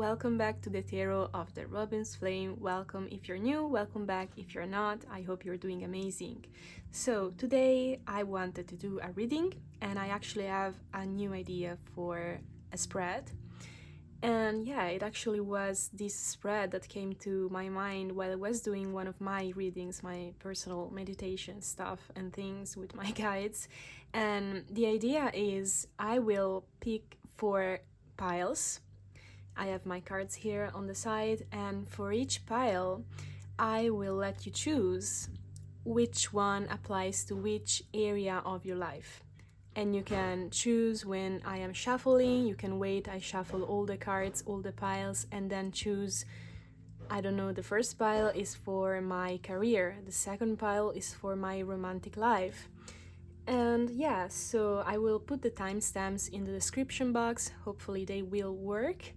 welcome back to the Tarot of the Robin's Flame. Welcome if you're new, welcome back if you're not. I hope you're doing amazing. So today I wanted to do a reading and I actually have a new idea for a spread. And yeah, it actually was this spread that came to my mind while I was doing one of my readings, my personal meditation stuff and things with my guides. And the idea is I will pick 4 piles. I have my cards here on the side, and for each pile I will let you choose which one applies to which area of your life. And you can choose when I am shuffling, you can wait, I shuffle all the cards, all the piles, and then choose, I don't know, the first pile is for my career, the second pile is for my romantic life. And yeah, so I will put the timestamps in the description box, hopefully they will work.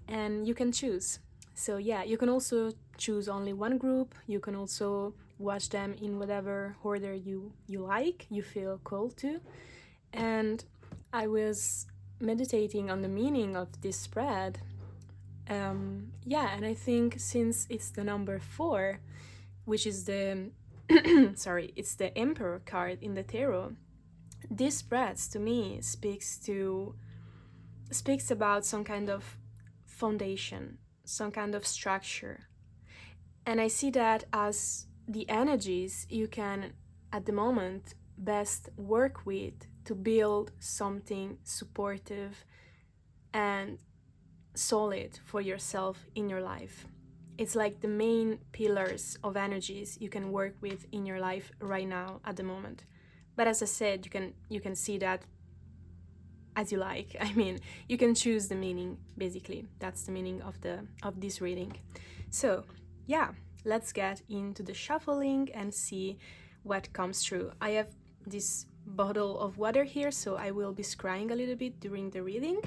And you can choose. So yeah, you can also choose only one group. You can also watch them in whatever order you like, you feel called to. And I was meditating on the meaning of this spread. Yeah, and I think since it's the number 4, which is the sorry, it's the Emperor card in the tarot, this spread to me speaks about some kind of foundation, some kind of structure. And I see that as the energies you can, at the moment, best work with to build something supportive and solid for yourself in your life. It's like the main pillars of energies you can work with in your life right now at the moment. But as I said, you can see that as you like. I mean, you can choose the meaning, basically. That's the meaning of this reading. So yeah, let's get into the shuffling and see what comes through. I have this bottle of water here, so I will be scrying a little bit during the reading.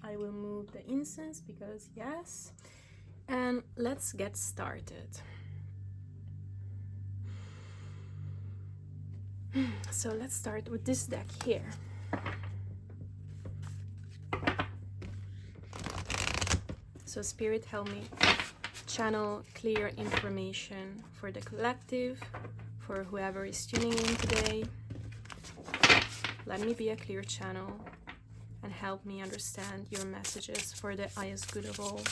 I will move the incense because yes, and let's get started. So let's start with this deck here. So Spirit, help me channel clear information for the collective, for whoever is tuning in today. Let me be a clear channel and help me understand your messages for the highest good of all.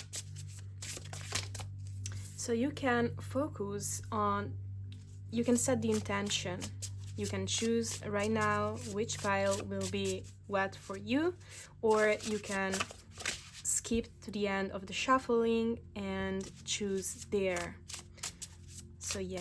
So you can focus on, you can set the intention. You can choose right now which pile will be what for you, or you can skip to the end of the shuffling and choose there. So yeah.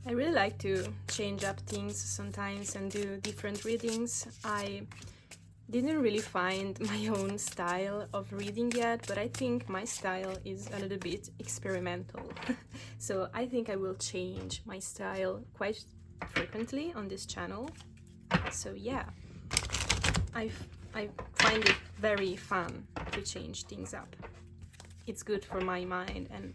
I really like to change up things sometimes and do different readings. I didn't really find my own style of reading yet, but I think my style is a little bit experimental. So I think I will change my style quite frequently on this channel. So yeah, I find it very fun to change things up. It's good for my mind, and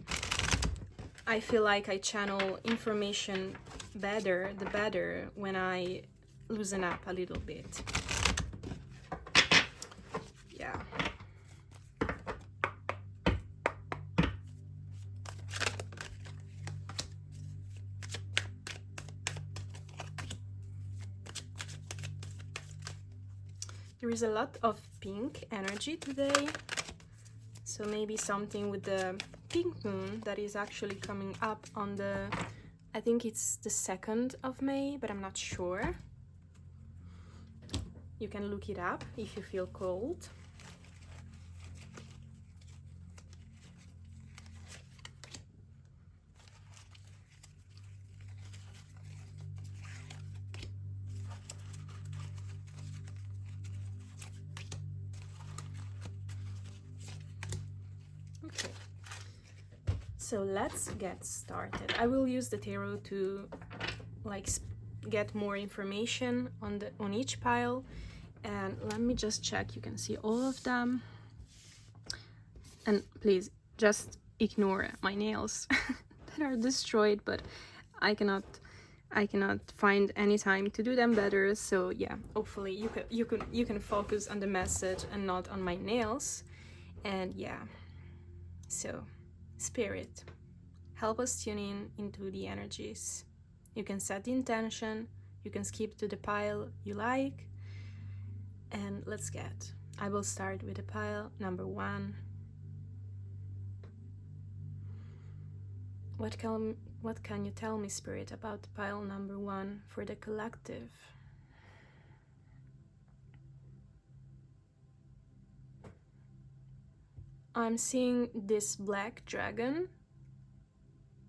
I feel like I channel information better, the better, when I loosen up a little bit. Yeah. There is a lot of pink energy today. So maybe something with the pink moon that is actually coming up on the, I think it's the 2nd of May, but I'm not sure. You can look it up if you feel cold. Okay, so let's get started. I will use the tarot to like get more information on each pile, and let me just check. You can see all of them, and please just ignore my nails that are destroyed, but I cannot find any time to do them better. So yeah, hopefully you can focus on the message and not on my nails. And yeah, so Spirit, help us tune in into the energies. You can set the intention, you can skip to the pile you like, and let's get. I will start with the pile number 1. What can you tell me, Spirit, about pile number 1 for the collective? I'm seeing this black dragon,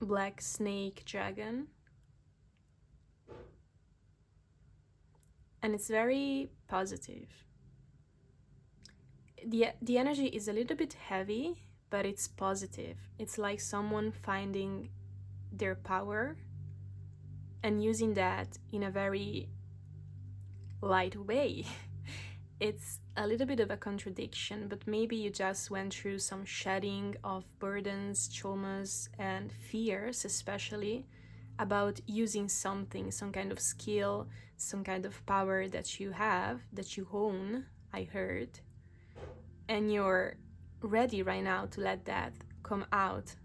black snake dragon, and it's very positive. The energy is a little bit heavy, but it's positive. It's like someone finding their power and using that in a very light way. It's a little bit of a contradiction, but maybe you just went through some shedding of burdens, traumas, and fears, especially about using something, some kind of skill, some kind of power that you have, that you own, I heard. And you're ready right now to let that come out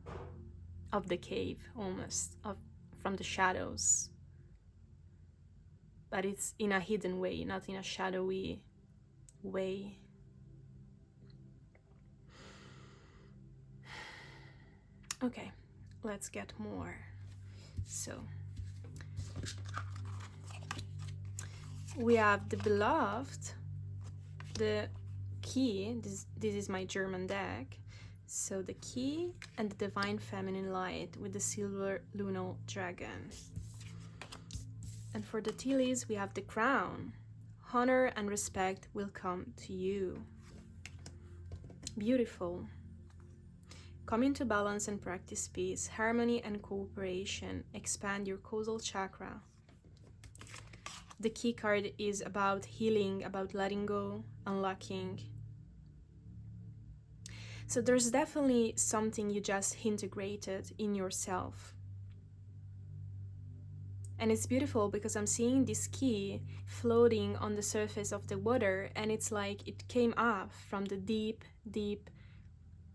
of the cave, almost, from the shadows. But it's in a hidden way, not in a shadowy way. Okay, let's get more. So we have the beloved, the key. This is my German deck. So the key and the divine feminine light with the silver lunar dragon. And for the tea leaves, we have the crown. Honor and respect will come to you. Beautiful. Come into balance and practice peace, harmony and cooperation. Expand your causal chakra. The key card is about healing, about letting go, unlocking. So there's definitely something you just integrated in yourself. And it's beautiful because I'm seeing this key floating on the surface of the water, and it's like it came up from the deep, deep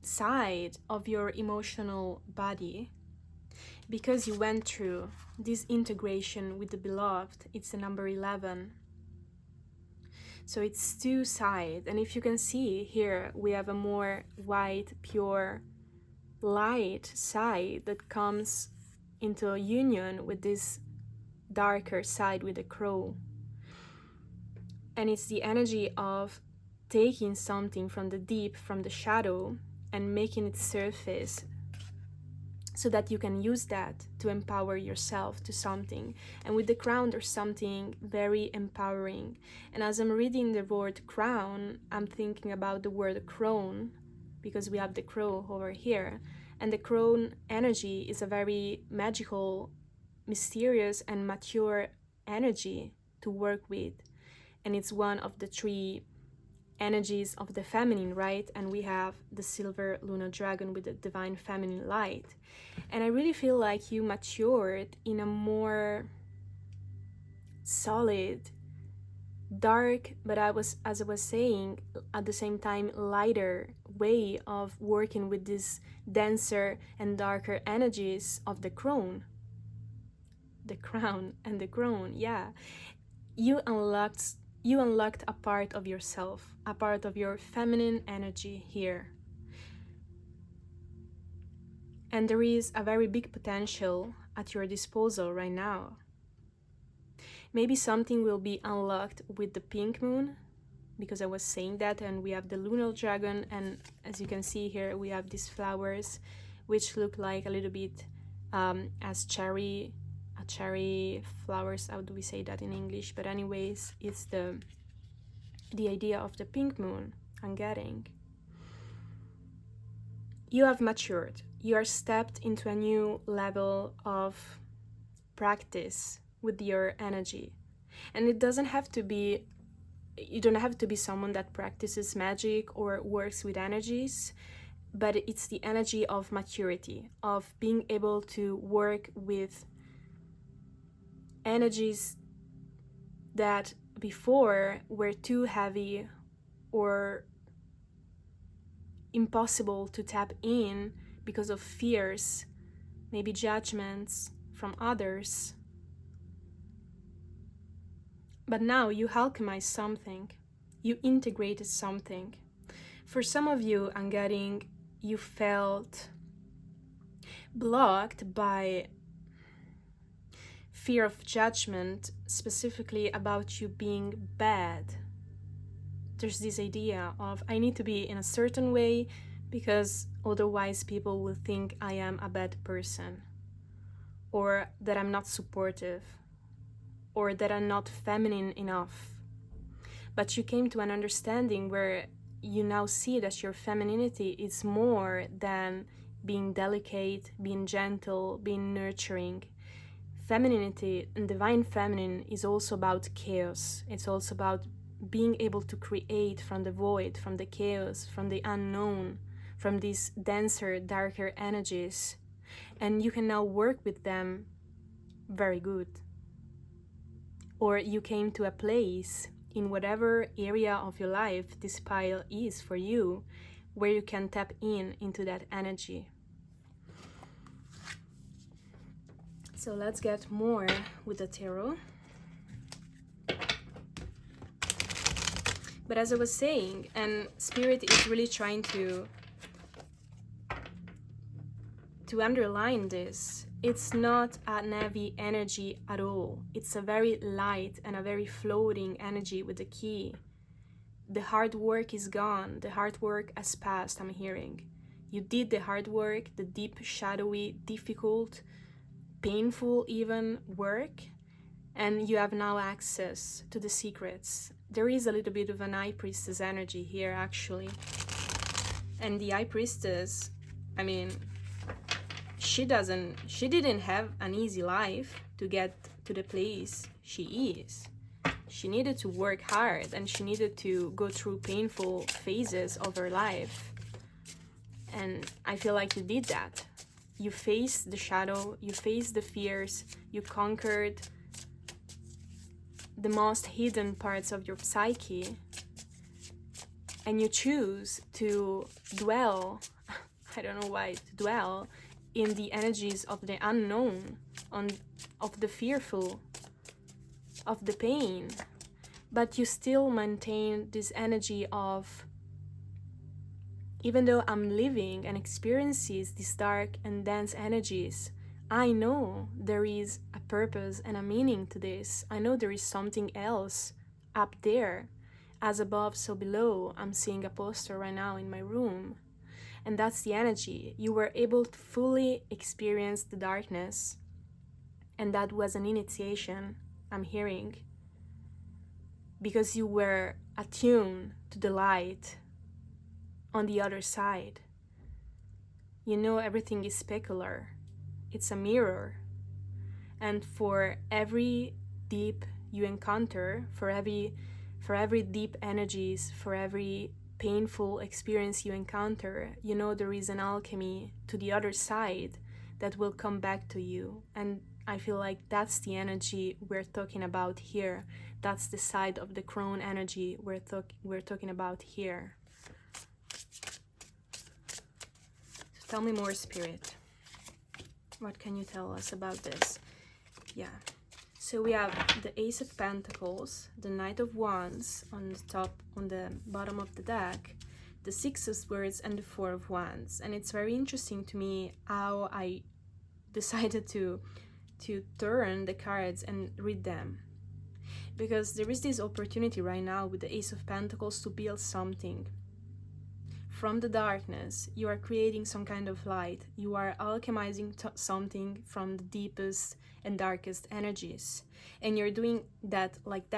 side of your emotional body because you went through this integration with the beloved. It's the number 11. So it's two sides, and if you can see here, we have a more white, pure, light side that comes into a union with this darker side with the crow. And it's the energy of taking something from the deep, from the shadow, and making it surface so that you can use that to empower yourself to something. And with the crown, there's something very empowering. And as I'm reading the word crown, I'm thinking about the word crone, because we have the crow over here. And the crone energy is a very magical, mysterious, and mature energy to work with. And it's one of the 3 energies of the feminine, right? And we have the silver lunar dragon with the divine feminine light. And I really feel like you matured in a more solid, dark, but as I was saying, at the same time, lighter way of working with these denser and darker energies of the crown. The crown and the crone, yeah. You unlocked a part of yourself, a part of your feminine energy here. And there is a very big potential at your disposal right now. Maybe something will be unlocked with the pink moon, because I was saying that. And we have the lunar dragon, and as you can see here, we have these flowers which look like a little bit as cherry flowers. How do we say that in English? But anyways, it's the idea of the pink moon I'm getting. You have matured. You are stepped into a new level of practice with your energy. And it doesn't have to be, you don't have to be someone that practices magic or works with energies, but it's the energy of maturity, of being able to work with energies that before were too heavy or impossible to tap in because of fears, maybe judgments from others. But now you alchemized something, you integrated something. For some of you, I'm getting, you felt blocked by fear of judgment, specifically about you being bad. There's this idea of, I need to be in a certain way because otherwise people will think I am a bad person, or that I'm not supportive, or that I'm not feminine enough. But you came to an understanding where you now see that your femininity is more than being delicate, being gentle, being nurturing. Femininity and divine feminine is also about chaos. It's also about being able to create from the void, from the chaos, from the unknown, from these denser, darker energies. And you can now work with them very good. Or you came to a place in whatever area of your life this pile is for you, where you can tap into that energy. So let's get more with the tarot. But as I was saying, and Spirit is really trying to underline this, it's not a heavy energy at all. It's a very light and a very floating energy with the key. The hard work is gone. The hard work has passed, I'm hearing. You did the hard work, the deep, shadowy, difficult, painful even work, and you have now access to the secrets. There is a little bit of an High Priestess energy here, actually. And the High Priestess, I mean, she didn't have an easy life to get to the place she is. She needed to work hard, and she needed to go through painful phases of her life. And I feel like you did that. You faced the shadow, you faced the fears, you conquered the most hidden parts of your psyche, and you choose to dwell, I don't know why, to dwell in the energies of the unknown, of the fearful, of the pain, but you still maintain this energy of, even though I'm living and experiencing these dark and dense energies, I know there is a purpose and a meaning to this. I know there is something else up there. As above, so below. I'm seeing a poster right now in my room. And that's the energy. You were able to fully experience the darkness. And that was an initiation, I'm hearing. Because you were attuned to the light on the other side. You know everything is specular. It's a mirror. And for every deep you encounter, for every deep energies, for every painful experience you encounter, you know there is an alchemy to the other side that will come back to you. And I feel like that's the energy we're talking about here. That's the side of the crone energy we're talking about here. So tell me more, Spirit. What can you tell us about this? Yeah. So we have the Ace of Pentacles, the Knight of Wands on the top, on the bottom of the deck, the Six of Swords, and the Four of Wands. And it's very interesting to me how I decided to turn the cards and read them. because there is this opportunity right now with the Ace of Pentacles to build something. From the darkness, you are creating some kind of light. You are alchemizing something from the deepest and darkest energies. And you're doing that, like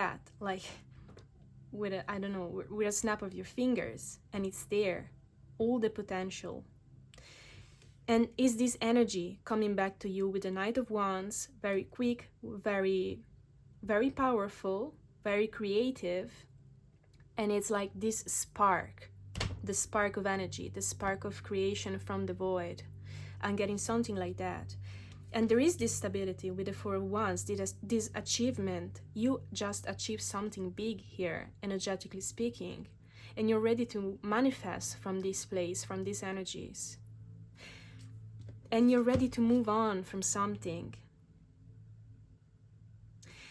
with a, I don't know, with a snap of your fingers, and it's there, all the potential. And is this energy coming back to you with the Knight of Wands, very quick, very, very powerful, very creative, and it's like this spark, the spark of energy, the spark of creation from the void. I'm getting something like that. And there is this stability with the Four of Wands, this achievement. You just achieved something big here, energetically speaking, and you're ready to manifest from this place, from these energies. And you're ready to move on from something.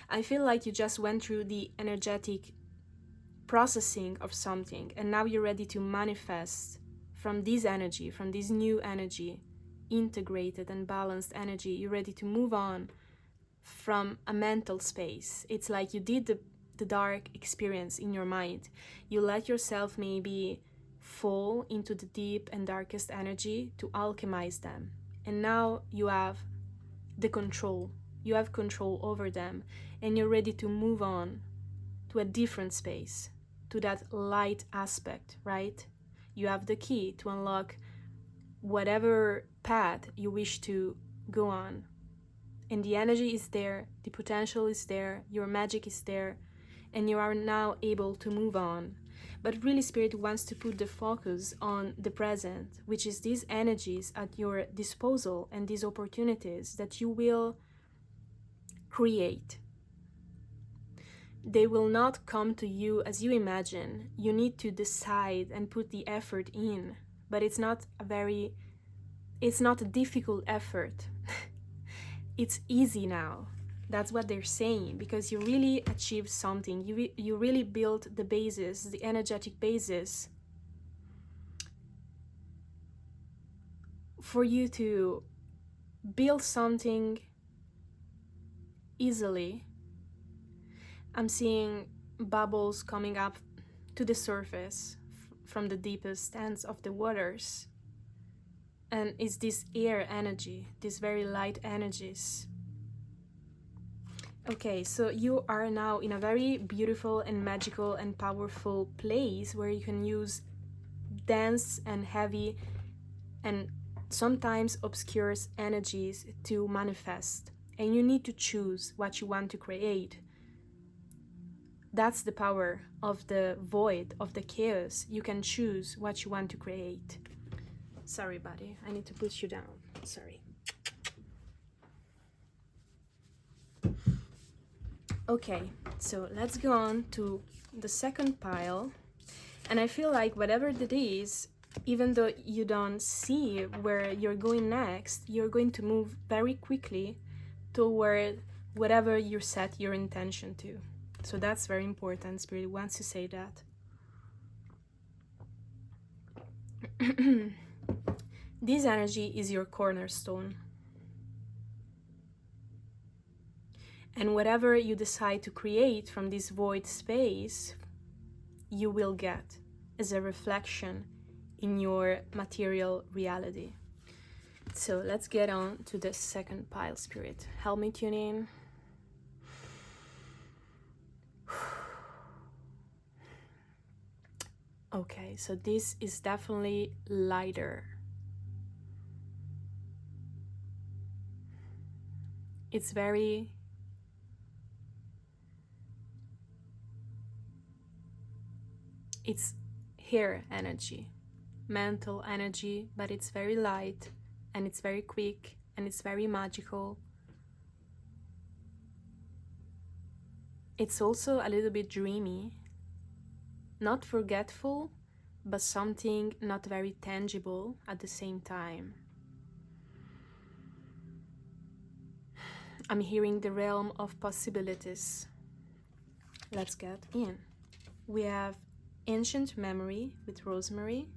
I feel like you just went through the energetic processing of something, and now you're ready to manifest from this energy, from this new energy, integrated and balanced energy. You're ready to move on from a mental space. It's like you did the dark experience in your mind. You let yourself maybe fall into the deep and darkest energy to alchemize them. And now you have the control. You have control over them, and you're ready to move on to a different space, to that light aspect, right? You have the key to unlock whatever path you wish to go on. And the energy is there, the potential is there, your magic is there, and you are now able to move on. But really, Spirit wants to put the focus on the present, which is these energies at your disposal and these opportunities that you will create. They will not come to you as you imagine. You need to decide and put the effort in, but it's not a difficult effort. It's easy now. That's what they're saying, because you really achieved something. You really built the basis, the energetic basis for you to build something easily. I'm seeing bubbles coming up to the surface from the deepest ends of the waters. And it's this air energy, these very light energies. Okay, so you are now in a very beautiful and magical and powerful place where you can use dense and heavy and sometimes obscure energies to manifest. And you need to choose what you want to create. That's the power of the void, of the chaos. You can choose what you want to create. Sorry, buddy, I need to put you down. Sorry. Okay, so let's go on to the second pile. And I feel like whatever it is, even though you don't see where you're going next, you're going to move very quickly toward whatever you set your intention to. So that's very important. Spirit wants to say that. This energy is your cornerstone. And whatever you decide to create from this void space, you will get as a reflection in your material reality. So let's get on to the second pile, Spirit. Help me tune in. Okay, so this is definitely lighter. It's very it's hair energy, mental energy, but it's very light and it's very quick and it's very magical. It's also a little bit dreamy, not forgetful, but something not very tangible at the same time. I'm hearing the realm of possibilities. Let's get in. We have ancient memory with rosemary.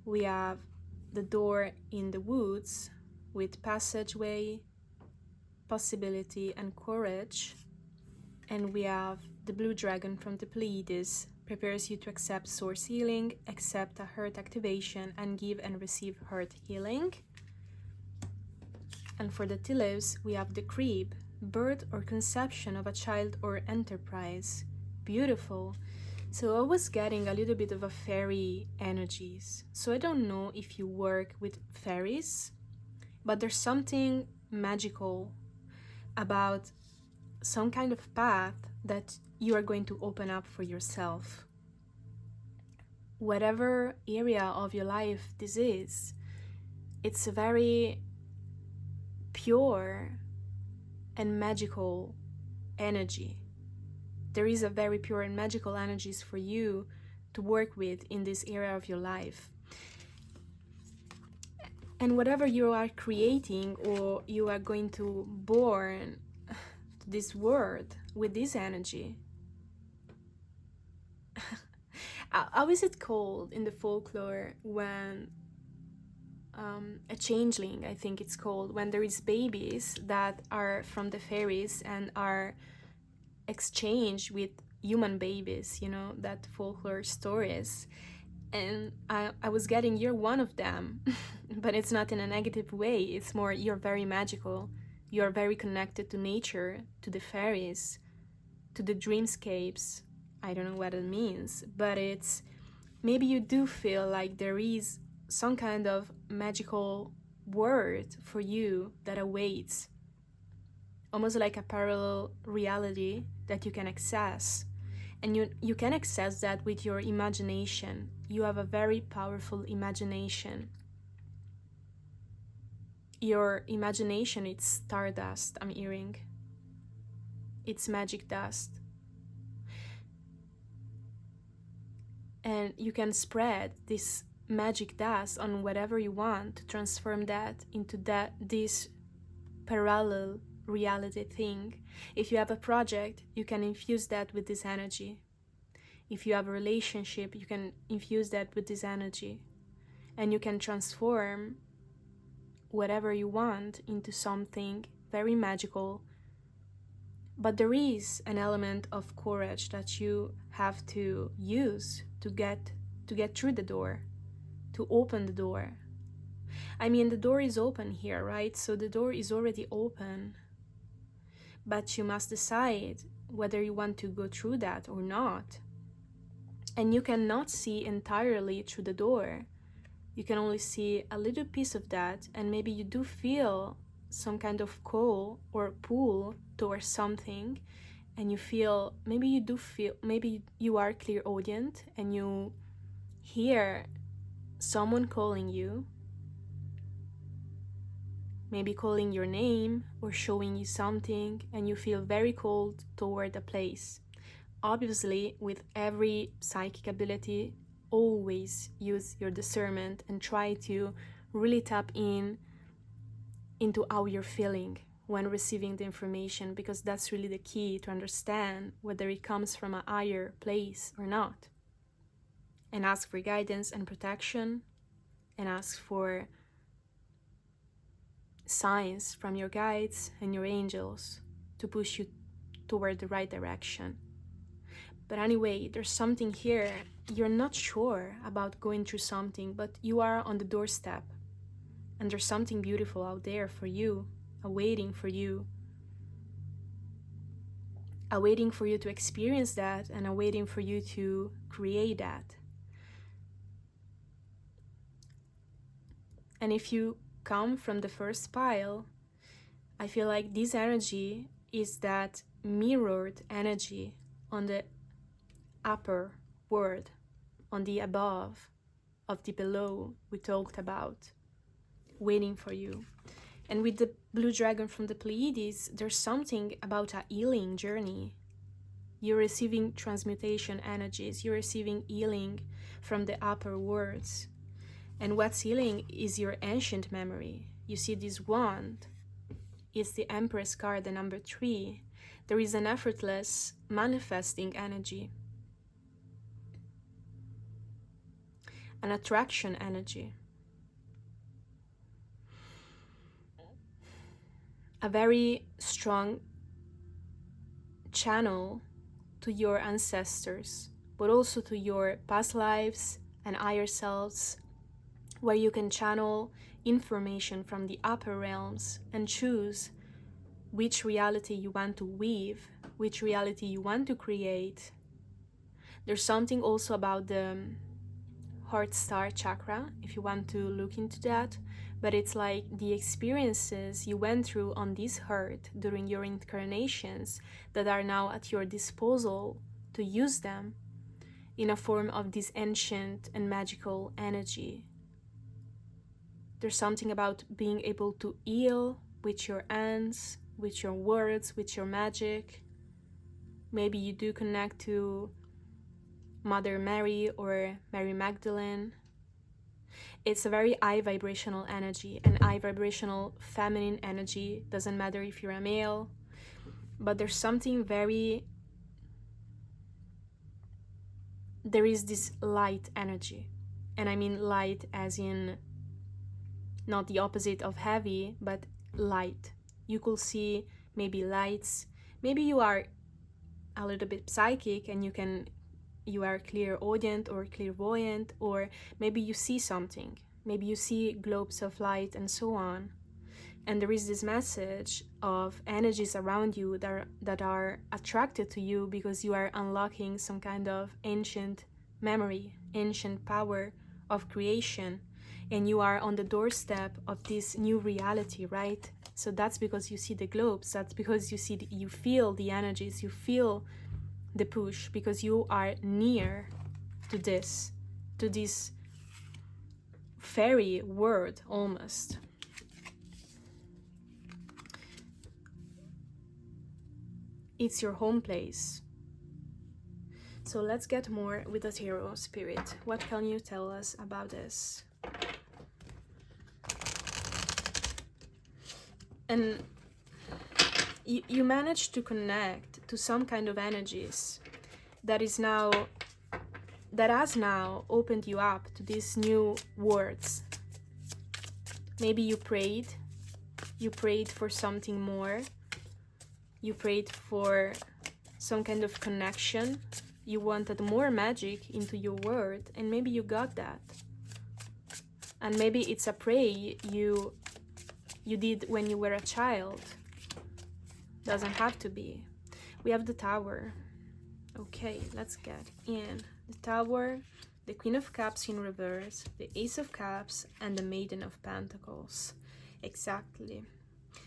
We have the door in the woods with passageway, possibility, and courage. And we have the blue dragon from the Pleiades, prepares you to accept source healing, accept a heart activation, and give and receive heart healing. And for the Telos, we have the crib, birth or conception of a child or enterprise. Beautiful. So I was getting a little bit of a fairy energies. So I don't know if you work with fairies, but there's something magical about some kind of path that you are going to open up for yourself. Whatever area of your life this is, it's a very pure and magical energy. There is a very pure and magical energies for you to work with in this area of your life. And whatever you are creating or you are going to born to this world with this energy, how is it called in the folklore when a changeling, I think it's called, when there is babies that are from the fairies and are exchanged with human babies, you know, that folklore stories. And I was getting, you're one of them, but it's not in a negative way. It's more, you're very magical. You're very connected to nature, to the fairies, to the dreamscapes. I don't know what it means, but it's, maybe you do feel like there is some kind of magical word for you that awaits, almost like a parallel reality that you can access. And you can access that with your imagination. You have a very powerful imagination. Your imagination, it's stardust, I'm hearing. It's magic dust. And you can spread this magic dust on whatever you want to transform that into this parallel reality thing. If you have a project, you can infuse that with this energy. If you have a relationship, you can infuse that with this energy. And you can transform whatever you want into something very magical. But there is an element of courage that you have to use to get through the door, to open the door. I mean, the door is open here, right? So the door is already open. But you must decide whether you want to go through that or not. And you cannot see entirely through the door. You can only see a little piece of that, and maybe you do feel some kind of call or pull towards something, and you feel, maybe you are clairaudient and you hear someone calling you, maybe calling your name or showing you something, and you feel very called toward a place. Obviously, with every psychic ability, always use your discernment and try to really tap into how you're feeling when receiving the information, because that's really the key to understand whether it comes from a higher place or not. And ask for guidance and protection, and ask for signs from your guides and your angels to push you toward the right direction. But anyway, there's something here. You're not sure about going through something, but you are on the doorstep. And there's something beautiful out there for you, awaiting for you. Awaiting for you to experience that, and awaiting for you to create that. And if you come from the first pile, I feel like this energy is that mirrored energy on the upper world, on the above of the below we talked about, waiting for you. And with the blue dragon from the Pleiades, there's something about a healing journey. You're receiving transmutation energies, you're receiving healing from the upper worlds. And what's healing is your ancient memory. You see this wand, it's the Empress card, the number 3. There is an effortless manifesting energy, an attraction energy, a very strong channel to your ancestors, but also to your past lives and higher selves, where you can channel information from the upper realms and choose which reality you want to weave, which reality you want to create. There's something also about the heart star chakra, if you want to look into that, but it's like the experiences you went through on this earth during your incarnations that are now at your disposal to use them in a form of this ancient and magical energy. There's something about being able to heal with your hands, with your words, with your magic. Maybe you do connect to Mother Mary or Mary Magdalene. It's a very high vibrational energy, and high vibrational feminine energy. Doesn't matter if you're a male, but there's something very, there is this light energy. And I mean light as in not the opposite of heavy, but light. You could see maybe lights. Maybe you are a little bit psychic and you are clairaudient or clairvoyant, or maybe you see something. Maybe you see globes of light and so on. And there is this message of energies around you that are attracted to you because you are unlocking some kind of ancient memory, ancient power of creation, and you are on the doorstep of this new reality, right? So that's because you see the globes, that's because you feel the energies, you feel the push, because you are near to this fairy world almost. It's your home place. So let's get more with the tarot spirit. What can you tell us about this? And you managed to connect to some kind of energies that has now opened you up to these new words. Maybe you prayed for something more. You prayed for some kind of connection. You wanted more magic into your world, and maybe you got that. And maybe it's a prayer you did when you were a child. Doesn't have to be. We have the Tower. Okay, let's get in. The Tower, the Queen of Cups in reverse, the Ace of Cups, and the Maiden of Pentacles. Exactly.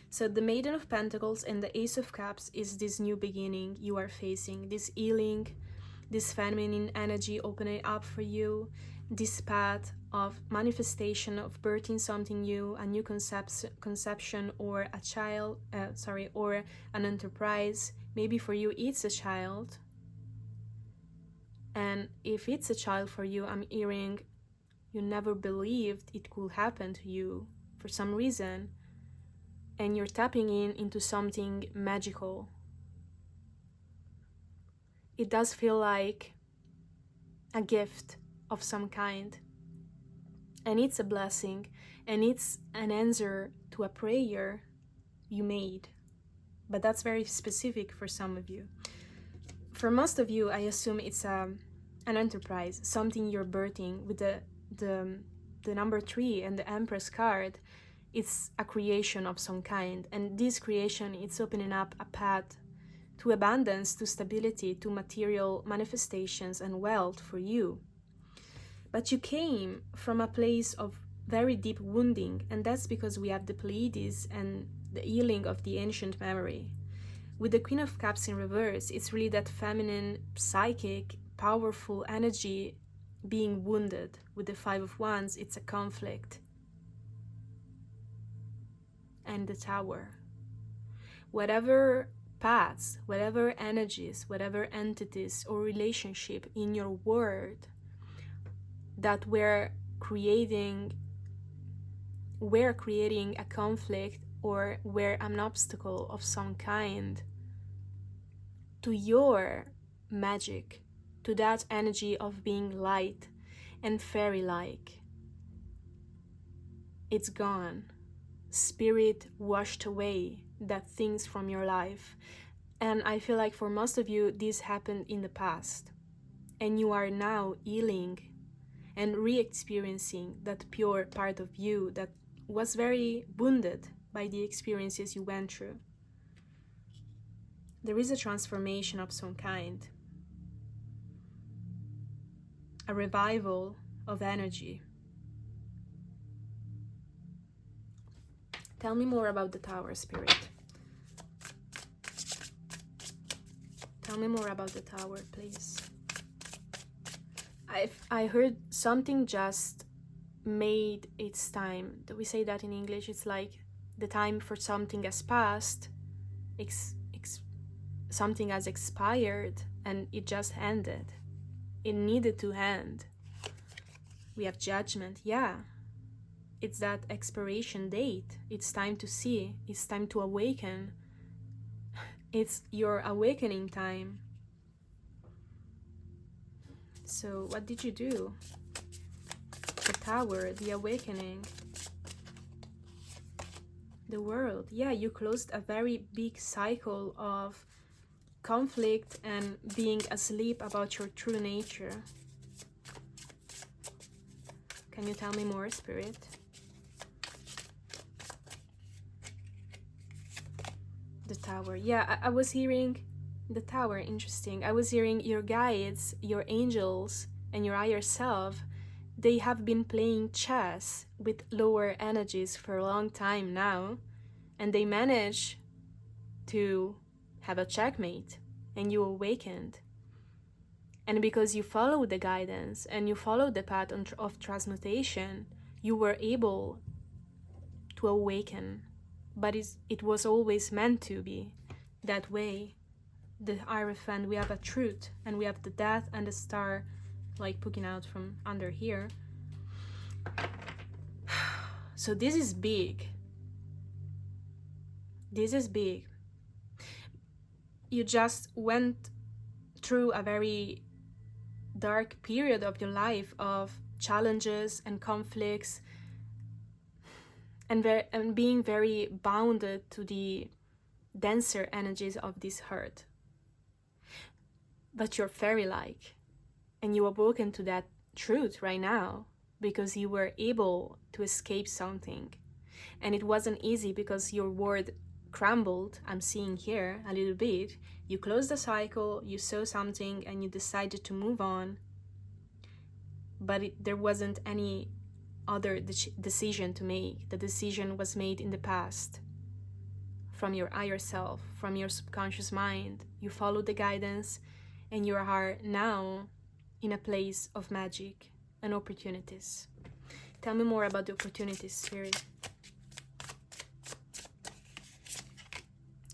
So the Maiden of Pentacles and the Ace of Cups is this new beginning you are facing, this healing, this feminine energy opening up for you, this path of manifestation, of birthing something new, a new conception, or a child, or an enterprise. Maybe for you it's a child. And if it's a child for you, I'm hearing you never believed it could happen to you for some reason. And you're tapping into something magical. It does feel like a gift of some kind. And it's a blessing. And it's an answer to a prayer you made. But that's very specific for some of you. For most of you, I assume it's an enterprise, something you're birthing with the number 3 and the Empress card. It's a creation of some kind, and this creation, it's opening up a path to abundance, to stability, to material manifestations and wealth for you. But you came from a place of very deep wounding, and that's because we have the Pleiades and the healing of the ancient memory. With the Queen of Cups in reverse, it's really that feminine, psychic, powerful energy being wounded. With the Five of Wands, it's a conflict. And the Tower. Whatever paths, whatever energies, whatever entities or relationship in your world that were creating a conflict or were an obstacle of some kind to your magic, to that energy of being light and fairy-like, it's gone. Spirit washed away that things from your life, And I feel like for most of you, this happened in the past. And you are now healing and re-experiencing that pure part of you that was very wounded by the experiences you went through. There is a transformation of some kind, a revival of energy. Tell me more about the Tower, Spirit. Tell me more about the Tower, please. I heard something just made its time. Do we say that in English? It's like the time for something has passed, something has expired, and it just ended. It needed to end. We have judgment. Yeah, it's that expiration date. It's time to see. It's time to awaken. It's your awakening time. So what did you do? The Tower, the awakening, the world. Yeah, you closed a very big cycle of conflict and being asleep about your true nature. Can you tell me more, Spirit? The Tower. Yeah, I was hearing the Tower. Interesting. I was hearing your guides, your angels, and your higher self. They have been playing chess with lower energies for a long time now, and they managed to have a checkmate, and you awakened. And because you followed the guidance and you followed the path of transmutation, you were able to awaken. But it was always meant to be that way. The Hierophant, we have a truth, and we have the death and the star like poking out from under here. So this is big. This is big. You just went through a very dark period of your life of challenges and conflicts and being very bounded to the denser energies of this hurt. But you're fairy-like, and you awoken to that truth right now because you were able to escape something. And it wasn't easy because your world crumbled, I'm seeing here a little bit. You closed the cycle, you saw something, and you decided to move on. But there wasn't any other decision to make. The decision was made in the past, from your higher self, from your subconscious mind. You followed the guidance, and you are now in a place of magic and opportunities. Tell me more about the opportunities, Spirit.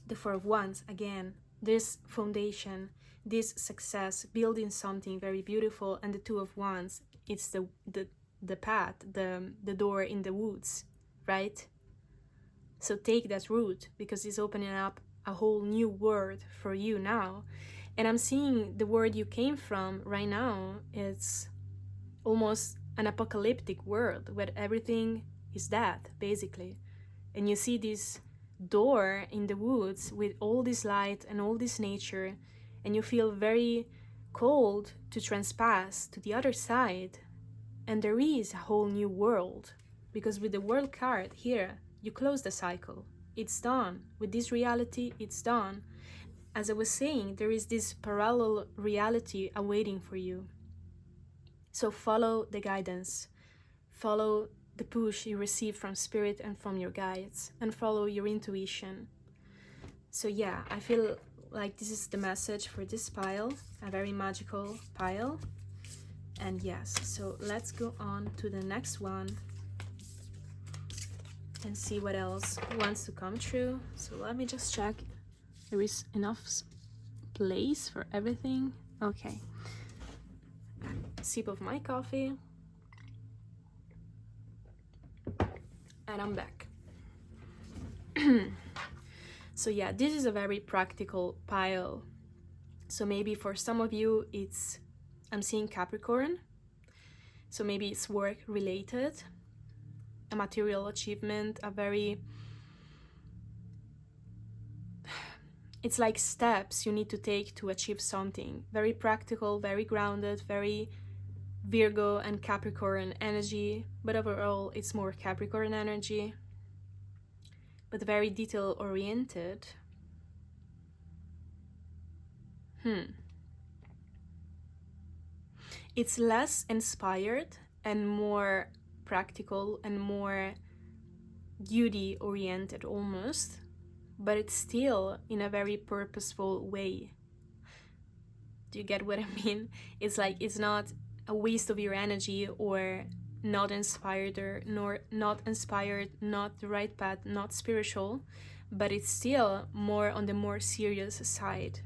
The Four of Wands, again, this foundation, this success, building something very beautiful, and the Two of Wands, it's the path, the door in the woods, right? So take that route, because it's opening up a whole new world for you now. And I'm seeing the world you came from right now, it's almost an apocalyptic world where everything is death, basically. And you see this door in the woods with all this light and all this nature, and you feel very cold to transpass to the other side. And there is a whole new world, because with the World card here, you close the cycle. It's done. With this reality, it's done. As I was saying, there is this parallel reality awaiting for you. So follow the guidance. Follow the push you receive from Spirit and from your guides, and follow your intuition. So yeah, I feel like this is the message for this pile, a very magical pile. And yes, so let's go on to the next one and see what else wants to come true. So let me just check. There is enough place for everything. Okay. Sip of my coffee. And I'm back. So yeah, this is a very practical pile. So maybe for some of you, I'm seeing Capricorn. So maybe it's work related, a material achievement, it's like steps you need to take to achieve something. Very practical, very grounded, very Virgo and Capricorn energy, but overall it's more Capricorn energy, but very detail oriented. It's less inspired and more practical and more duty oriented almost, but it's still in a very purposeful way. Do you get what I mean? It's like it's not a waste of your energy or not inspired or not inspired, not the right path, not spiritual, but it's still more on the more serious side.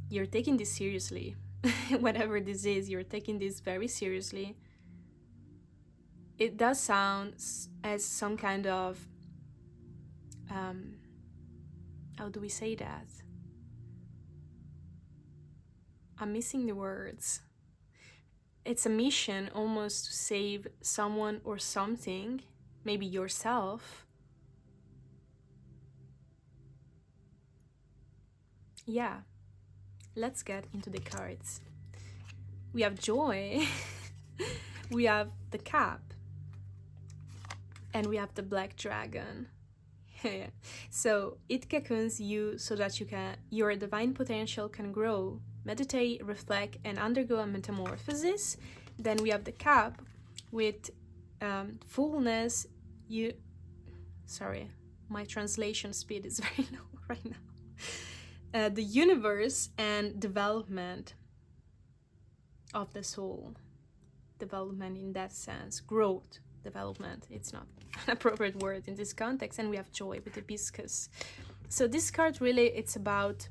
You're taking this seriously. Whatever this is, you're taking this very seriously. It does sound as some kind of how do we say that? I'm missing the words. It's a mission almost to save someone or something, maybe yourself. Yeah, let's get into the cards. We have joy, we have the cap, and we have the black dragon. So it cocoons you so that your divine potential can grow, meditate, reflect, and undergo a metamorphosis. Then we have the cap with fullness. Sorry, my translation speed is very low right now. The universe and development of the soul. Development in that sense, growth, development. It's not an appropriate word in this context. And we have joy with hibiscus. So this card really, it's about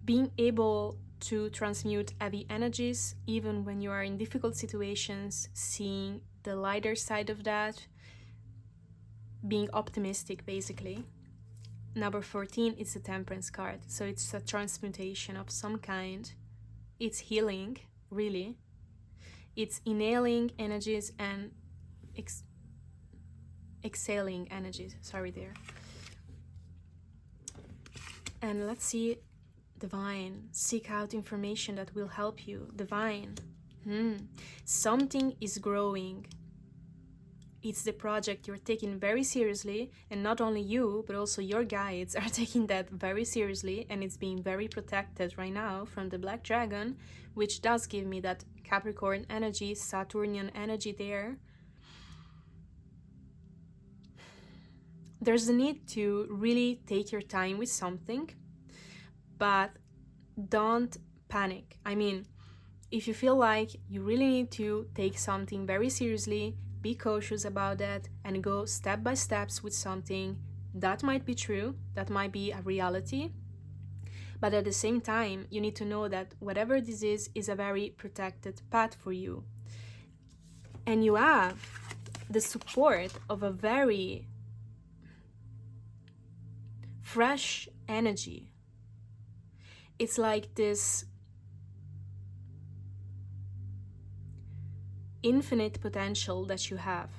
being able to transmute heavy energies even when you are in difficult situations, seeing the lighter side of that, being optimistic basically. Number 14 is the Temperance card, so it's a transmutation of some kind. It's healing, really. It's inhaling energies and exhaling energies. Sorry there. And let's see. Divine. Seek out information that will help you. Divine. Something is growing. It's the project you're taking very seriously, and not only you, but also your guides are taking that very seriously, and it's being very protected right now from the Black Dragon, which does give me that Capricorn energy, Saturnian energy there. There's a need to really take your time with something, but don't panic. I mean, if you feel like you really need to take something very seriously, be cautious about that and go step by steps with something. That might be true, that might be a reality, but at the same time, you need to know that whatever this is a very protected path for you. And you have the support of a very fresh energy. It's like this infinite potential that you have.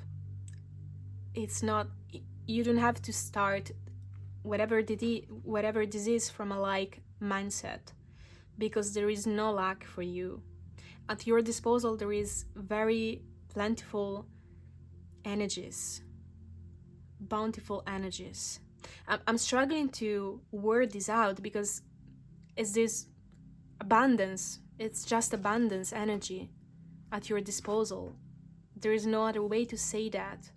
It's not, you don't have to start whatever this is from a like mindset, because there is no lack for you. At your disposal, there is very plentiful energies, bountiful energies. I'm struggling to word this out because it's this abundance. It's just abundance energy at your disposal. There is no other way to say that.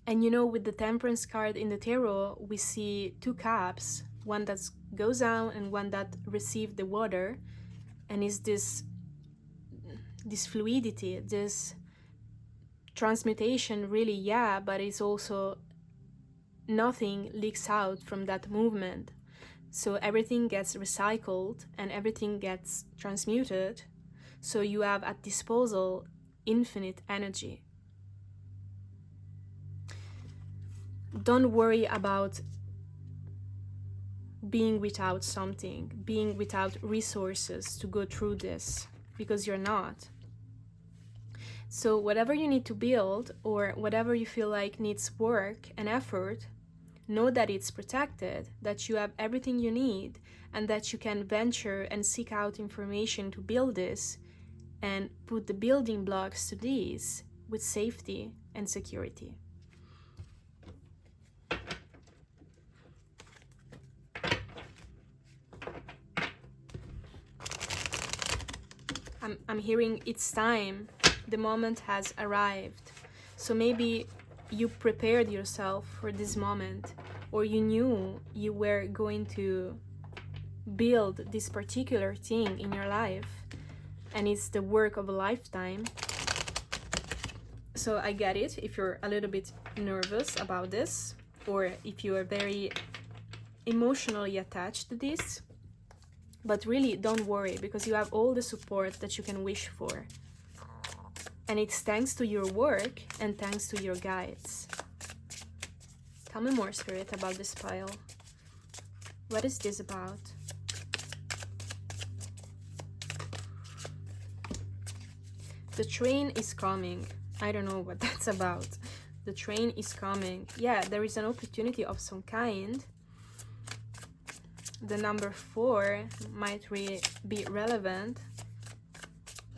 And you know, with the Temperance card in the tarot, we see two cups, one that goes down and one that receives the water, and is this fluidity, this transmutation, really, yeah, but it's also nothing leaks out from that movement. So everything gets recycled and everything gets transmuted. So you have at disposal infinite energy. Don't worry about being without something, being without resources to go through this, because you're not. So whatever you need to build or whatever you feel like needs work and effort, Know that it's protected, that you have everything you need, and that you can venture and seek out information to build this and put the building blocks to these with safety and security. I'm hearing it's time, the moment has arrived. So maybe you prepared yourself for this moment, or you knew you were going to build this particular thing in your life, and it's the work of a lifetime. So I get it if you're a little bit nervous about this, or if you are very emotionally attached to this. But really, don't worry, because you have all the support that you can wish for. And it's thanks to your work and thanks to your guides. Tell me more, Spirit, about this pile. What is this about? The train is coming. I don't know what that's about. The train is coming. Yeah, there is an opportunity of some kind. The number 4 might really be relevant.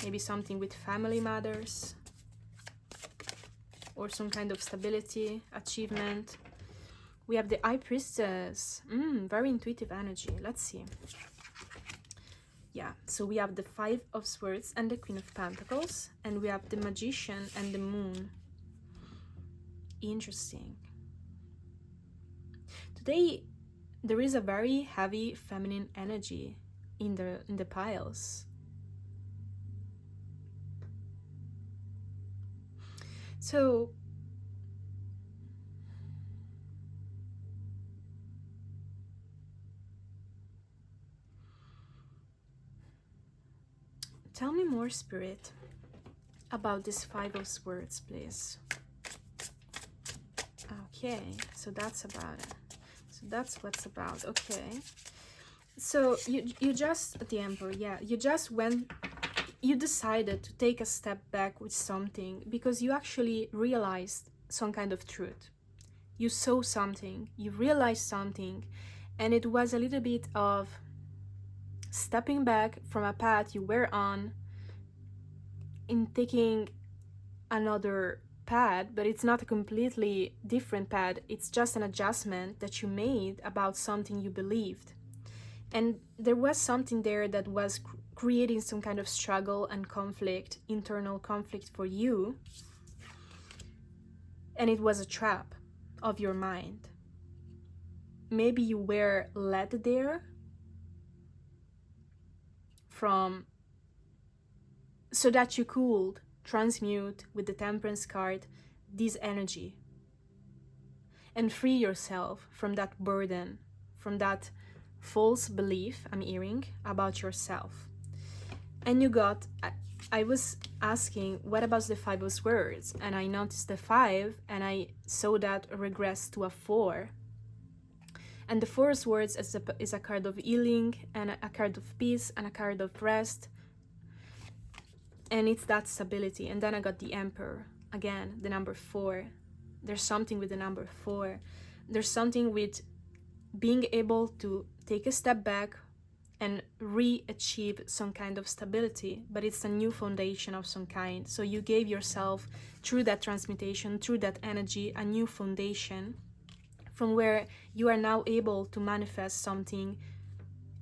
Maybe something with family matters, or some kind of stability, achievement. We have the High Priestess. Very intuitive energy. Let's see. Yeah, so we have the 5 of Swords and the Queen of Pentacles, and we have the Magician and the Moon. Interesting. Today there is a very heavy feminine energy in the piles. So tell me more, Spirit, about this 5 of Swords, please. Okay, so that's about it. So that's what's about. Okay. So you just, the Emperor, yeah, you decided to take a step back with something because you actually realized some kind of truth. You saw something, you realized something, and it was a little bit of stepping back from a path you were on in taking another path, but it's not a completely different path. It's just an adjustment that you made about something you believed. And there was something there that was creating some kind of struggle and conflict, internal conflict for you. And it was a trap of your mind. Maybe you were led there so that you could transmute with the Temperance card this energy and free yourself from that burden, from that false belief I'm hearing about yourself. And you got, I was asking, what about the 5 of Swords? And I noticed the 5 and I saw that regress to a 4. And the 4 of Swords is a card of healing and a card of peace and a card of rest. And it's that stability. And then I got the Emperor. Again, the number 4. There's something with the number 4. There's something with being able to take a step back and re-achieve some kind of stability. But it's a new foundation of some kind. So you gave yourself, through that transmutation, through that energy, a new foundation from where you are now able to manifest something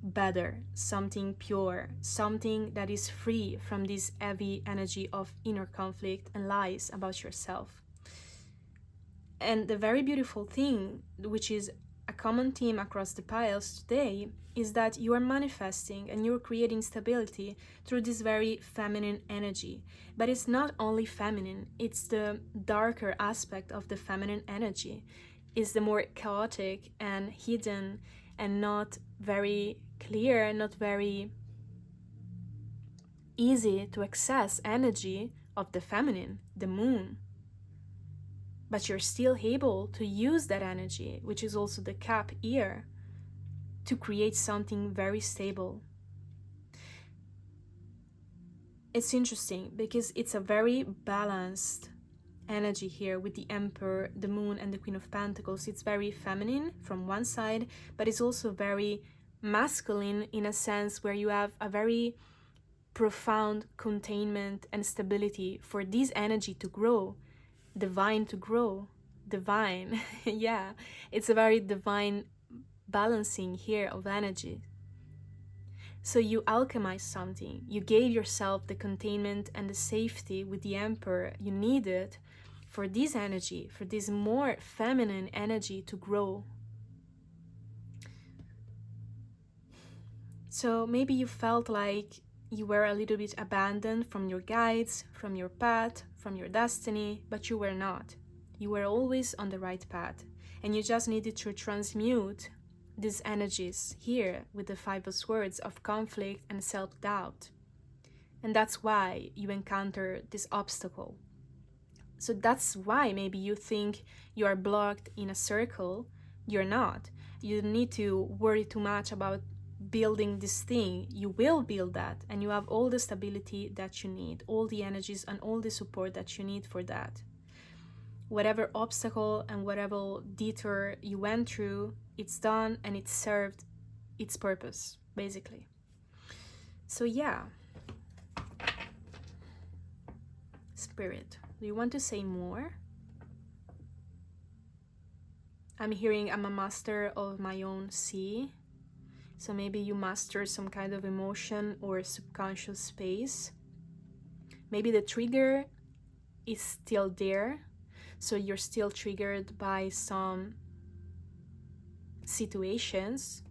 better, something pure, something that is free from this heavy energy of inner conflict and lies about yourself. And the very beautiful thing, which is a common theme across the piles today, is that you are manifesting and you're creating stability through this very feminine energy. But it's not only feminine, it's the darker aspect of the feminine energy. It's the more chaotic and hidden and not very clear, not very easy to access energy of the feminine, the moon. But you're still able to use that energy, which is also the cap here, to create something very stable. It's interesting because it's a very balanced energy here with the Emperor, the Moon, and the Queen of Pentacles. It's very feminine from one side, but it's also very masculine in a sense where you have a very profound containment and stability for this energy to grow, divine to grow, divine. Yeah, it's a very divine balancing here of energy. So you alchemize something. You gave yourself the containment and the safety with the Emperor you needed for this energy, for this more feminine energy to grow. So maybe you felt like you were a little bit abandoned from your guides, from your path, from your destiny, but you were not. You were always on the right path, and you just needed to transmute these energies here with the Five of Swords of conflict and self-doubt. And that's why you encounter this obstacle. So that's why maybe you think you are blocked in a circle. You're not. You don't need to worry too much about building this thing. You will build that, and you have all the stability that you need, all the energies and all the support that you need for that. Whatever obstacle and whatever detour you went through, it's done and it served its purpose, basically. So yeah, Spirit, do you want to say more? I'm hearing I'm a master of my own sea. So maybe you master some kind of emotion or subconscious space. Maybe the trigger is still there. So you're still triggered by some situations.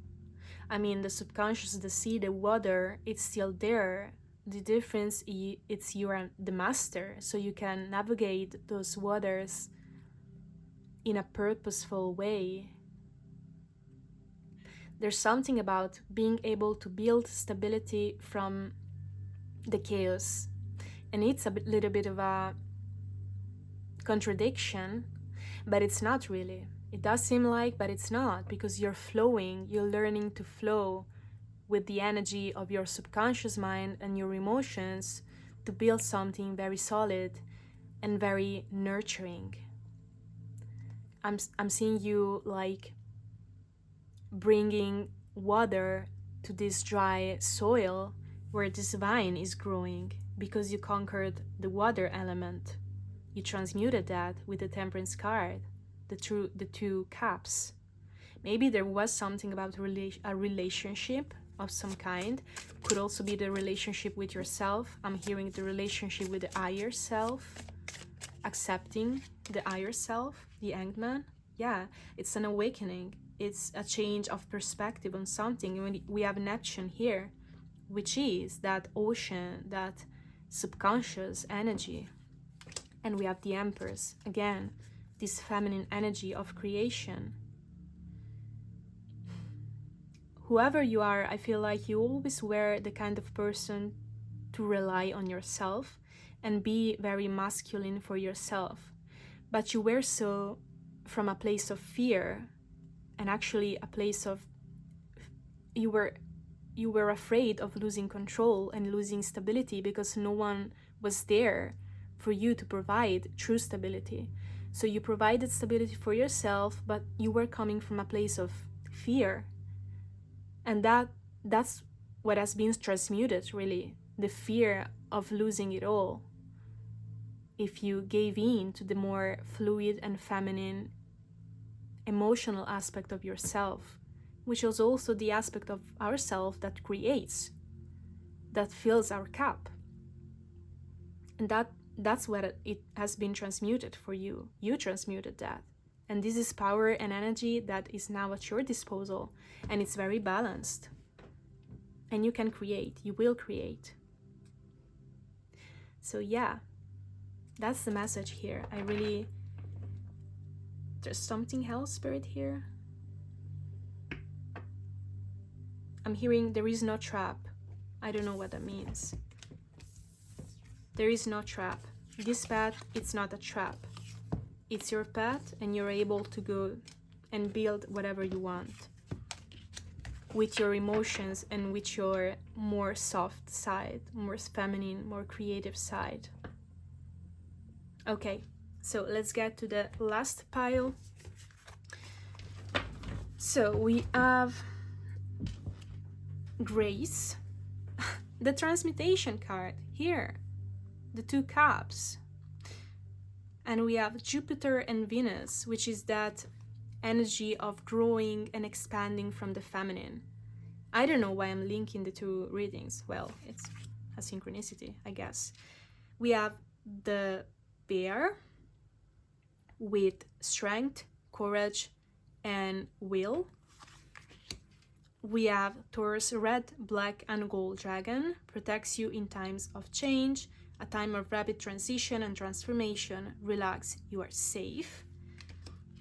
I mean, the subconscious, the sea, the water, it's still there. The difference is it's you are the master, so you can navigate those waters in a purposeful way. There's something about being able to build stability from the chaos, and it's a little bit of a contradiction, but it's not really. It does seem like, but it's not, because you're flowing, you're learning to flow with the energy of your subconscious mind and your emotions to build something very solid and very nurturing. I'm seeing you like bringing water to this dry soil where this vine is growing because you conquered the water element. You transmuted that with the Temperance card, the two cups. Maybe there was something about a relationship of some kind. Could also be the relationship with yourself. I'm hearing the relationship with the higher self, accepting the higher self, the Hanged Man. Yeah, it's an awakening. It's a change of perspective on something. We have Neptune here, which is that ocean, that subconscious energy. And we have the Empress, again, this feminine energy of creation. Whoever you are, I feel like you always were the kind of person to rely on yourself and be very masculine for yourself. But you were so from a place of fear, and actually a place of you were afraid of losing control and losing stability because no one was there for you to provide true stability. So you provided stability for yourself, but you were coming from a place of fear. And that's what has been transmuted, really, the fear of losing it all. If you gave in to the more fluid and feminine emotional aspect of yourself, which is also the aspect of ourself that creates, that fills our cup. And that's what it has been transmuted for you. You transmuted that. And this is power and energy that is now at your disposal. And it's very balanced. And you can create. You will create. So yeah, that's the message here. There's something else, Spirit, here. I'm hearing there is no trap. I don't know what that means. There is no trap. This path, it's not a trap. It's your path, and you're able to go and build whatever you want with your emotions and with your more soft side, more feminine, more creative side. Okay, So let's get to the last pile. So we have grace, the transmutation card here, the 2 cups. And we have Jupiter and Venus, which is that energy of growing and expanding from the feminine. I don't know why I'm linking the 2 readings. Well, it's a synchronicity, I guess. We have the bear with strength, courage, and will. We have Taurus red, black, and gold dragon, protects you in times of change, a time of rapid transition and transformation. Relax, you are safe.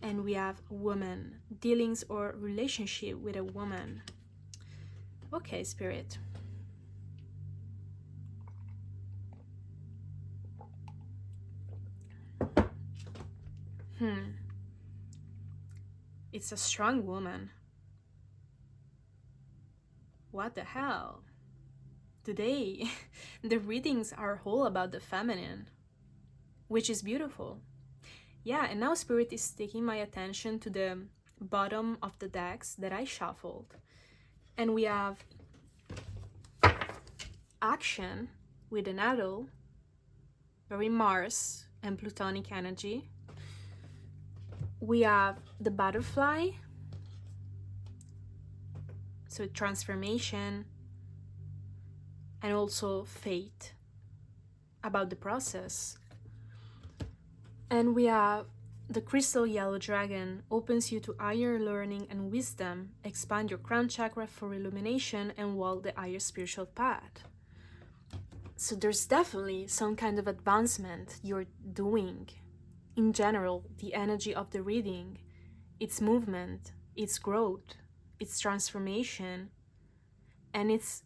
And we have woman, dealings or relationship with a woman. Okay, Spirit. It's a strong woman. What the hell? Today, the readings are all about the feminine, which is beautiful. Yeah, and now Spirit is taking my attention to the bottom of the decks that I shuffled. And we have action with an adult, very Mars and Plutonic energy. We have the butterfly, so transformation, and also fate, about the process. And we have the crystal yellow dragon, opens you to higher learning and wisdom, expand your crown chakra for illumination, and walk the higher spiritual path. So there's definitely some kind of advancement you're doing. In general, the energy of the reading, its movement, its growth, its transformation. And it's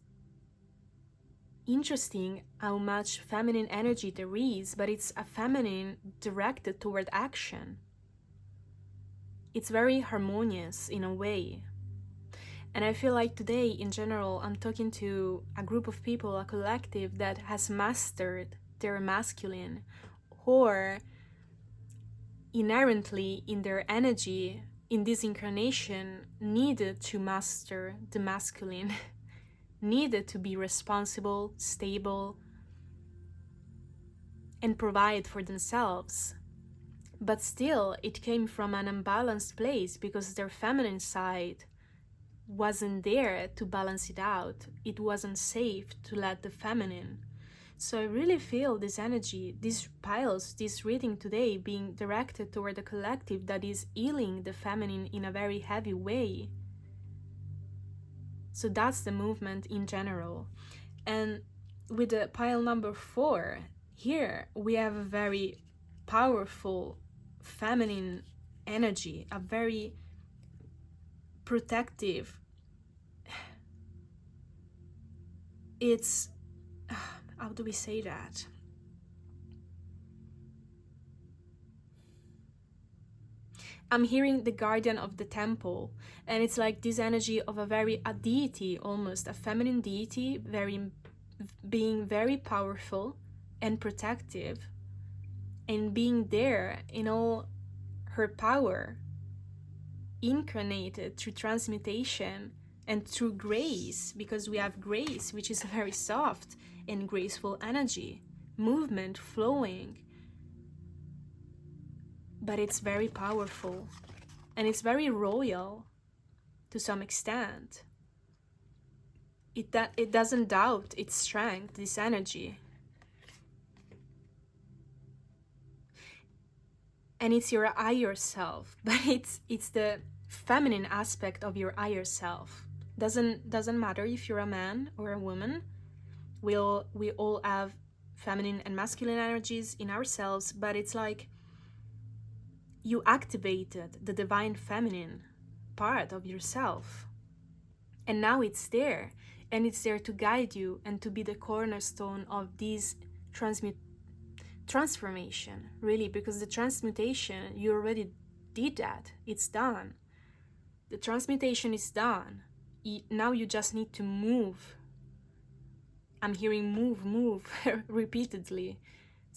interesting how much feminine energy there is, but it's a feminine directed toward action. It's very harmonious in a way. And I feel like today, in general, I'm talking to a group of people, a collective that has mastered their masculine, or inherently in their energy in this incarnation needed to master the masculine, needed to be responsible, stable, and provide for themselves. But still, it came from an unbalanced place because their feminine side wasn't there to balance it out. It wasn't safe to let the feminine. So I really feel this energy, these piles, this reading today being directed toward a collective that is healing the feminine in a very heavy way. So that's the movement in general. And with the pile number 4, here we have a very powerful feminine energy, a very protective. It's, how do we say that? I'm hearing the guardian of the temple, and it's like this energy of a deity, almost a feminine deity, being very powerful and protective, and being there in all her power, incarnated through transmutation and through grace, because we have grace, which is a very soft and graceful energy, movement flowing. But it's very powerful, and it's very royal to some extent. It doesn't doubt its strength, this energy. And it's your higher self, but it's the feminine aspect of your higher self. Doesn't matter if you're a man or a woman. We all have feminine and masculine energies in ourselves, but it's like you activated the divine feminine part of yourself. And now it's there, and it's there to guide you and to be the cornerstone of this transformation, really, because the transmutation, you already did that. It's done. The transmutation is done. Now you just need to move. I'm hearing move repeatedly.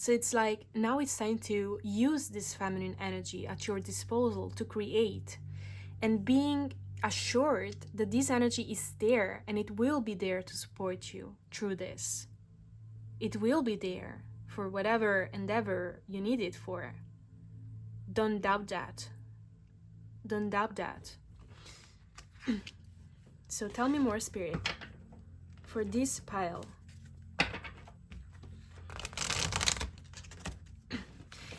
So it's like now it's time to use this feminine energy at your disposal to create, and being assured that this energy is there and it will be there to support you through this. It will be there for whatever endeavor you need it for. Don't doubt that. Don't doubt that. So tell me more, Spirit. For this pile,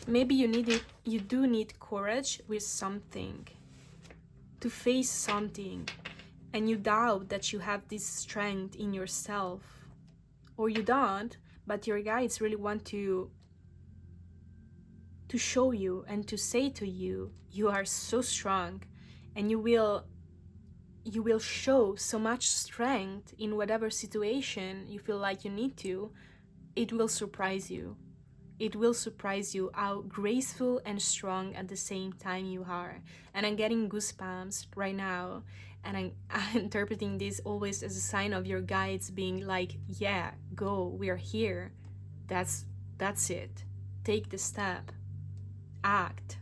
maybe you do need courage with something, to face something, and you doubt that you have this strength in yourself, or you don't, but your guides really want to show you and to say to you, you are so strong, and you will show so much strength in whatever situation you feel like you need to. It will surprise you. It will surprise you how graceful and strong at the same time you are. And I'm getting goosebumps right now, and I'm interpreting this always as a sign of your guides being like, yeah, go, we are here. That's it. Take the step. Act.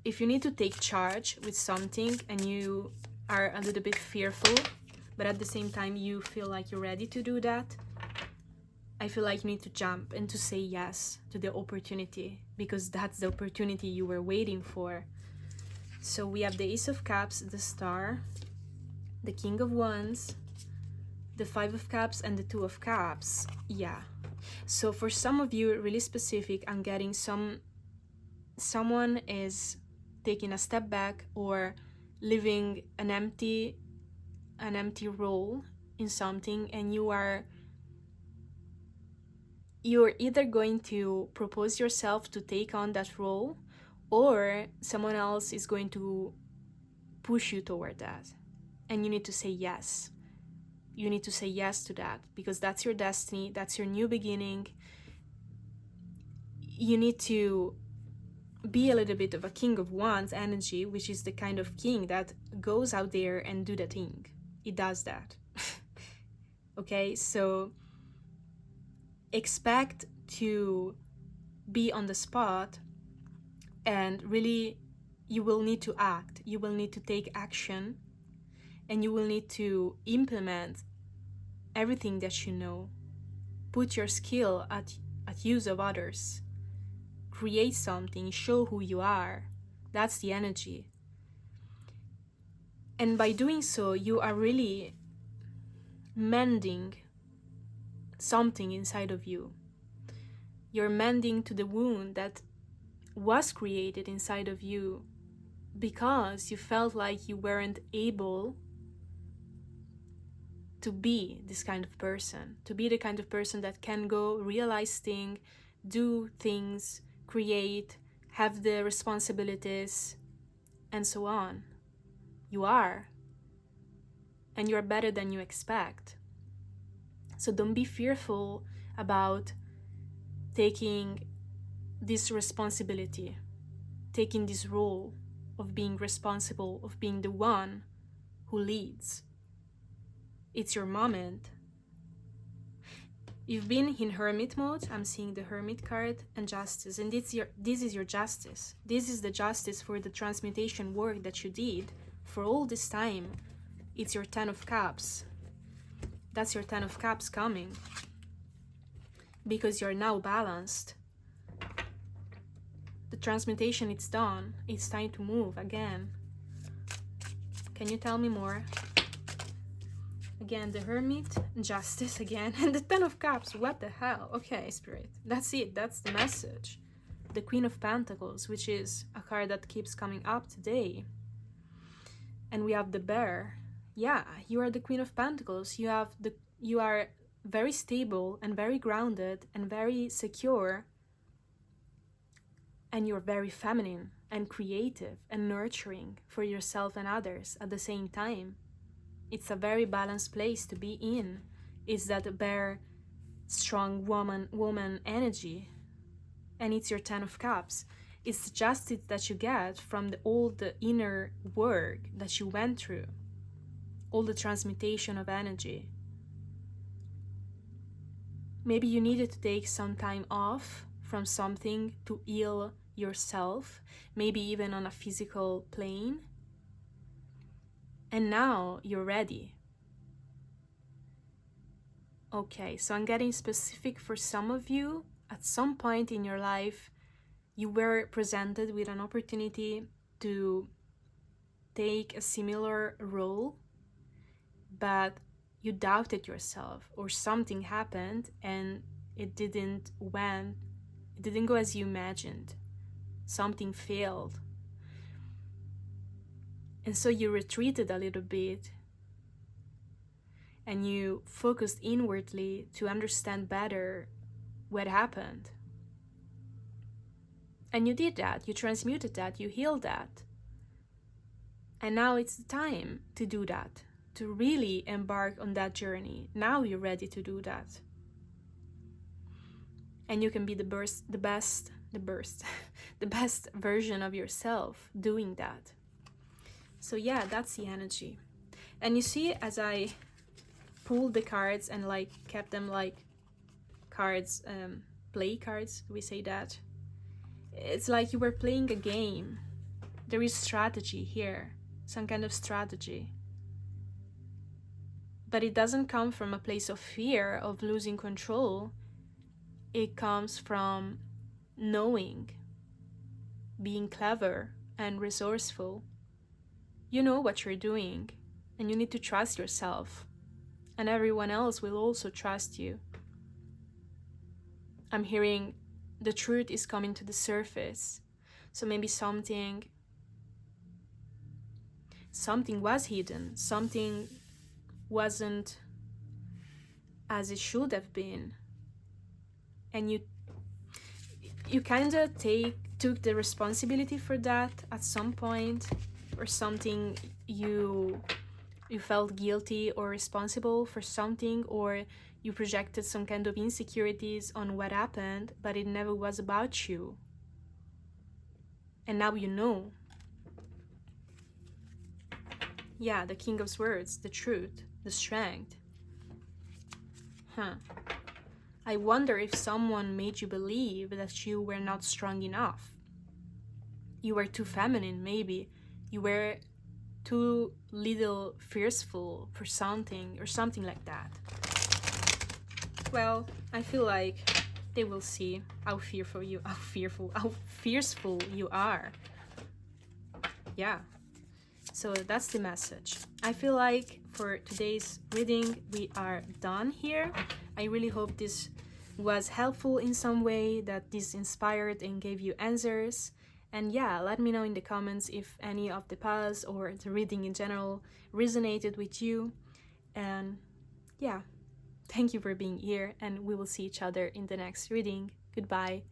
If you need to take charge with something and you are a little bit fearful, but at the same time you feel like you're ready to do that, I feel like you need to jump and to say yes to the opportunity, because that's the opportunity you were waiting for. So we have the Ace of Cups, the Star, the King of Wands, the Five of Cups, and the Two of Cups. Yeah. So for some of you, really specific, I'm getting someone is taking a step back or living an empty role in something, and you're either going to propose yourself to take on that role, or someone else is going to push you toward that, and you need to say yes. You need to say yes to that, because that's your destiny, that's your new beginning. You need to be a little bit of a King of Wands energy, which is the kind of king that goes out there and do the thing. It does that. Okay, so expect to be on the spot, and really you will need to act, you will need to take action, and you will need to implement everything that you know. Put your skill at use of others. Create something, show who you are. That's the energy. And by doing so, you are really mending something inside of you. You're mending to the wound that was created inside of you because you felt like you weren't able to be this kind of person, to be the kind of person that can go realize things, do things, create, have the responsibilities, and so on. You are. And you're better than you expect. So don't be fearful about taking this responsibility, taking this role of being responsible, of being the one who leads. It's your moment. You've been in hermit mode. I'm seeing the hermit card and justice, and this is your justice. This is the justice for the transmutation work that you did for all this time. It's your 10 of Cups. That's your 10 of Cups coming, because you're now balanced. The transmutation, it's done. It's time to move again. Can you tell me more? Again, the Hermit, Justice again, and the 10 of Cups. What the hell? Okay, Spirit. That's it. That's the message. The Queen of Pentacles, which is a card that keeps coming up today. And we have the Bear. Yeah, you are the Queen of Pentacles. You are very stable and very grounded and very secure. And you're very feminine and creative and nurturing for yourself and others at the same time. It's a very balanced place to be in. It's that Bear, strong woman energy. And it's your 10 of Cups. It's the justice that you get from all the inner work that you went through. All the transmutation of energy. Maybe you needed to take some time off from something to heal yourself, maybe even on a physical plane. And now you're ready. Okay, so I'm getting specific for some of you. At some point in your life, you were presented with an opportunity to take a similar role, but you doubted yourself, or something happened and it didn't go as you imagined. Something failed. And so you retreated a little bit and you focused inwardly to understand better what happened. And you did that, you transmuted that, you healed that. And now it's the time to do that, to really embark on that journey. Now you're ready to do that. And you can be the best the best version of yourself doing that. So yeah, that's the energy. And you see, as I pulled the cards and like kept them like cards, play cards, we say that, it's like you were playing a game. There is strategy here, some kind of strategy, but it doesn't come from a place of fear of losing control. It comes from knowing, being clever and resourceful. You know what you're doing, and you need to trust yourself, and everyone else will also trust you. I'm hearing the truth is coming to the surface. So maybe something was hidden, something wasn't as it should have been, and you kind of took the responsibility for that at some point, or something. You felt guilty or responsible for something, or you projected some kind of insecurities on what happened, but it never was about you. And now you know. Yeah, the King of Swords, the truth, the strength. I wonder if someone made you believe that you were not strong enough. You were too feminine, maybe. You were too little fearful for something, or something like that. Well, I feel like they will see how fearful you are. Yeah. So that's the message. I feel like for today's reading, we are done here. I really hope this was helpful in some way, that this inspired and gave you answers. And yeah, let me know in the comments if any of the piles or the reading in general resonated with you. And yeah, thank you for being here, and we will see each other in the next reading. Goodbye.